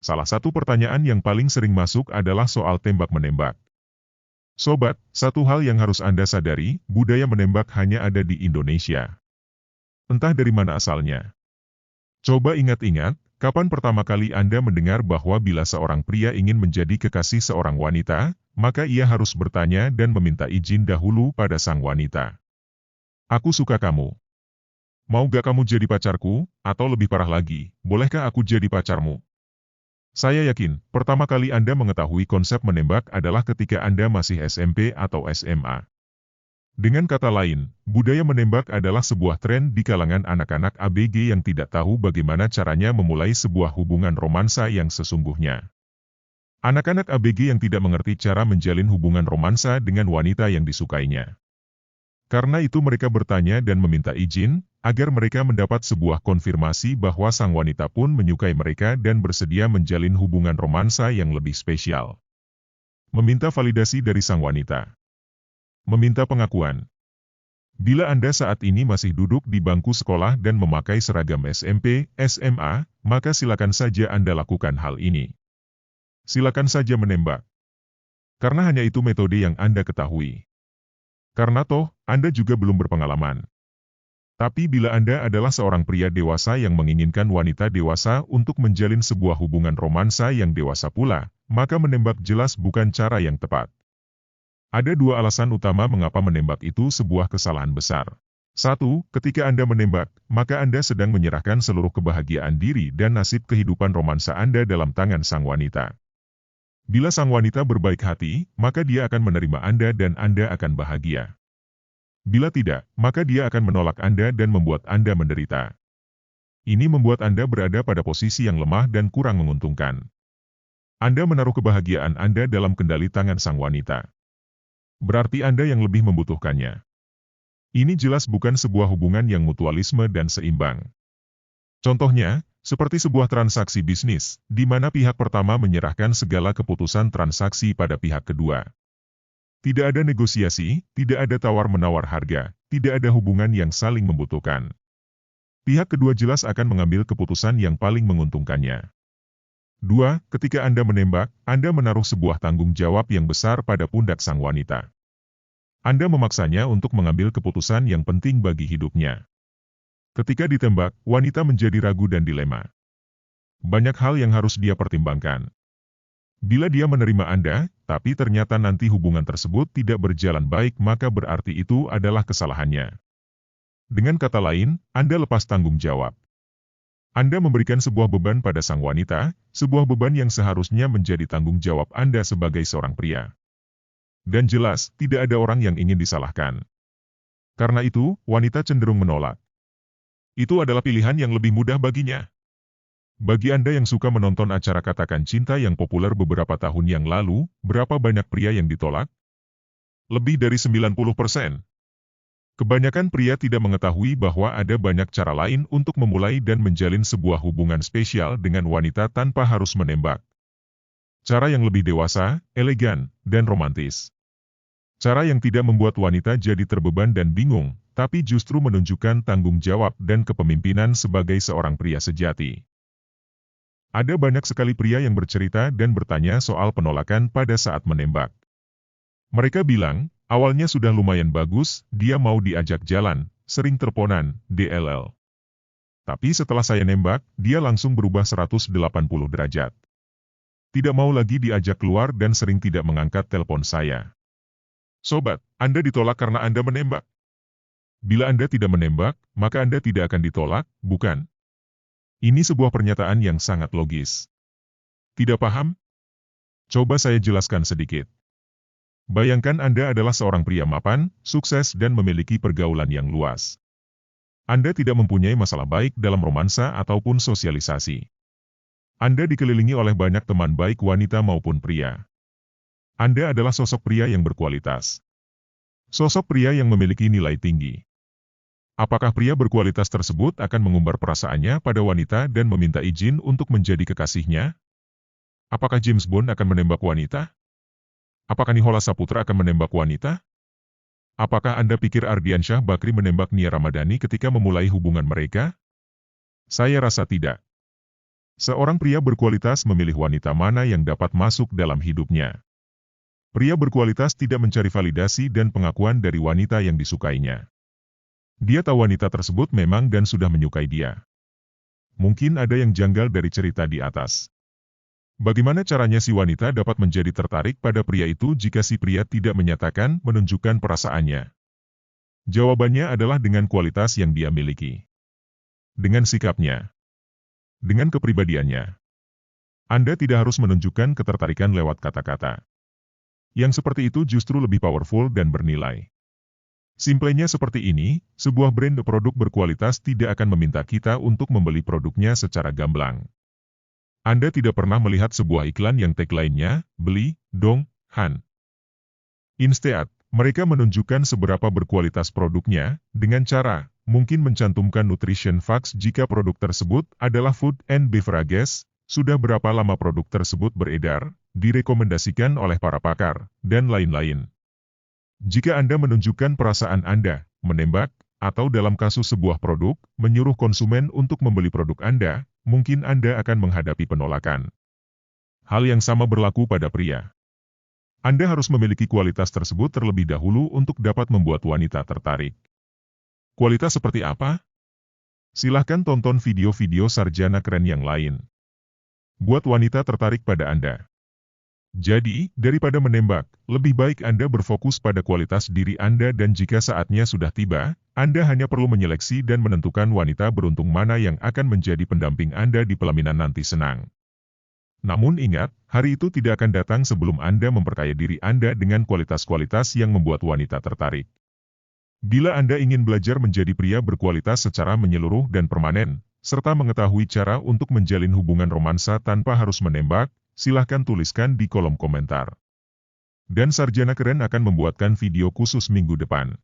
Salah satu pertanyaan yang paling sering masuk adalah soal tembak-menembak. Sobat, satu hal yang harus Anda sadari, budaya menembak hanya ada di Indonesia. Entah dari mana asalnya. Coba ingat-ingat, kapan pertama kali Anda mendengar bahwa bila seorang pria ingin menjadi kekasih seorang wanita, maka ia harus bertanya dan meminta izin dahulu pada sang wanita. Aku suka kamu. Mau gak kamu jadi pacarku? Atau lebih parah lagi, bolehkah aku jadi pacarmu? Saya yakin, pertama kali Anda mengetahui konsep menembak adalah ketika Anda masih SMP atau SMA. Dengan kata lain, budaya menembak adalah sebuah tren di kalangan anak-anak ABG yang tidak tahu bagaimana caranya memulai sebuah hubungan romansa yang sesungguhnya. Anak-anak ABG yang tidak mengerti cara menjalin hubungan romansa dengan wanita yang disukainya. Karena itu mereka bertanya dan meminta izin, agar mereka mendapat sebuah konfirmasi bahwa sang wanita pun menyukai mereka dan bersedia menjalin hubungan romansa yang lebih spesial. Meminta validasi dari sang wanita. Meminta pengakuan. Bila Anda saat ini masih duduk di bangku sekolah dan memakai seragam SMP, SMA, maka silakan saja Anda lakukan hal ini. Silakan saja menembak. Karena hanya itu metode yang Anda ketahui. Karena toh, Anda juga belum berpengalaman. Tapi bila Anda adalah seorang pria dewasa yang menginginkan wanita dewasa untuk menjalin sebuah hubungan romansa yang dewasa pula, maka menembak jelas bukan cara yang tepat. Ada dua alasan utama mengapa menembak itu sebuah kesalahan besar. 1. Ketika Anda menembak, maka Anda sedang menyerahkan seluruh kebahagiaan diri dan nasib kehidupan romansa Anda dalam tangan sang wanita. Bila sang wanita berbaik hati, maka dia akan menerima Anda dan Anda akan bahagia. Bila tidak, maka dia akan menolak Anda dan membuat Anda menderita. Ini membuat Anda berada pada posisi yang lemah dan kurang menguntungkan. Anda menaruh kebahagiaan Anda dalam kendali tangan sang wanita. Berarti Anda yang lebih membutuhkannya. Ini jelas bukan sebuah hubungan yang mutualisme dan seimbang. Contohnya, seperti sebuah transaksi bisnis, di mana pihak pertama menyerahkan segala keputusan transaksi pada pihak kedua. Tidak ada negosiasi, tidak ada tawar-menawar harga, tidak ada hubungan yang saling membutuhkan. Pihak kedua jelas akan mengambil keputusan yang paling menguntungkannya. 2. Ketika Anda menembak, Anda menaruh sebuah tanggung jawab yang besar pada pundak sang wanita. Anda memaksanya untuk mengambil keputusan yang penting bagi hidupnya. Ketika ditembak, wanita menjadi ragu dan dilema. Banyak hal yang harus dia pertimbangkan. Bila dia menerima Anda, tapi ternyata nanti hubungan tersebut tidak berjalan baik, maka berarti itu adalah kesalahannya. Dengan kata lain, Anda lepas tanggung jawab. Anda memberikan sebuah beban pada sang wanita, sebuah beban yang seharusnya menjadi tanggung jawab Anda sebagai seorang pria. Dan jelas, tidak ada orang yang ingin disalahkan. Karena itu, wanita cenderung menolak. Itu adalah pilihan yang lebih mudah baginya. Bagi Anda yang suka menonton acara Katakan Cinta yang populer beberapa tahun yang lalu, berapa banyak pria yang ditolak? Lebih dari 90%. Kebanyakan pria tidak mengetahui bahwa ada banyak cara lain untuk memulai dan menjalin sebuah hubungan spesial dengan wanita tanpa harus menembak. Cara yang lebih dewasa, elegan, dan romantis. Cara yang tidak membuat wanita jadi terbeban dan bingung, tapi justru menunjukkan tanggung jawab dan kepemimpinan sebagai seorang pria sejati. Ada banyak sekali pria yang bercerita dan bertanya soal penolakan pada saat menembak. Mereka bilang, awalnya sudah lumayan bagus, dia mau diajak jalan, sering teleponan, DLL. Tapi setelah saya nembak, dia langsung berubah 180 derajat. Tidak mau lagi diajak keluar dan sering tidak mengangkat telepon saya. Sobat, Anda ditolak karena Anda menembak. Bila Anda tidak menembak, maka Anda tidak akan ditolak, bukan? Ini sebuah pernyataan yang sangat logis. Tidak paham? Coba saya jelaskan sedikit. Bayangkan Anda adalah seorang pria mapan, sukses dan memiliki pergaulan yang luas. Anda tidak mempunyai masalah baik dalam romansa ataupun sosialisasi. Anda dikelilingi oleh banyak teman baik wanita maupun pria. Anda adalah sosok pria yang berkualitas. Sosok pria yang memiliki nilai tinggi. Apakah pria berkualitas tersebut akan mengumbar perasaannya pada wanita dan meminta izin untuk menjadi kekasihnya? Apakah James Bond akan menembak wanita? Apakah Nihola Saputra akan menembak wanita? Apakah Anda pikir Ardiansyah Bakri menembak Nia Ramadhani ketika memulai hubungan mereka? Saya rasa tidak. Seorang pria berkualitas memilih wanita mana yang dapat masuk dalam hidupnya. Pria berkualitas tidak mencari validasi dan pengakuan dari wanita yang disukainya. Dia tahu wanita tersebut memang dan sudah menyukai dia. Mungkin ada yang janggal dari cerita di atas. Bagaimana caranya si wanita dapat menjadi tertarik pada pria itu jika si pria tidak menyatakan, menunjukkan perasaannya? Jawabannya adalah dengan kualitas yang dia miliki. Dengan sikapnya. Dengan kepribadiannya. Anda tidak harus menunjukkan ketertarikan lewat kata-kata. Yang seperti itu justru lebih powerful dan bernilai. Simplenya seperti ini, sebuah brand produk berkualitas tidak akan meminta kita untuk membeli produknya secara gamblang. Anda tidak pernah melihat sebuah iklan yang tagline-nya, beli, dong, Han. Instead, mereka menunjukkan seberapa berkualitas produknya, dengan cara, mungkin mencantumkan nutrition facts jika produk tersebut adalah food and beverages, sudah berapa lama produk tersebut beredar, direkomendasikan oleh para pakar, dan lain-lain. Jika Anda menunjukkan perasaan Anda, menembak, atau dalam kasus sebuah produk, menyuruh konsumen untuk membeli produk Anda, mungkin Anda akan menghadapi penolakan. Hal yang sama berlaku pada pria. Anda harus memiliki kualitas tersebut terlebih dahulu untuk dapat membuat wanita tertarik. Kualitas seperti apa? Silahkan tonton video-video sarjana keren yang lain. Buat wanita tertarik pada Anda. Jadi, daripada menembak, lebih baik Anda berfokus pada kualitas diri Anda dan jika saatnya sudah tiba, Anda hanya perlu menyeleksi dan menentukan wanita beruntung mana yang akan menjadi pendamping Anda di pelaminan nanti senang. Namun ingat, hari itu tidak akan datang sebelum Anda memperkaya diri Anda dengan kualitas-kualitas yang membuat wanita tertarik. Bila Anda ingin belajar menjadi pria berkualitas secara menyeluruh dan permanen, serta mengetahui cara untuk menjalin hubungan romansa tanpa harus menembak, silahkan tuliskan di kolom komentar. Dan Sarjana Keren akan membuatkan video khusus minggu depan.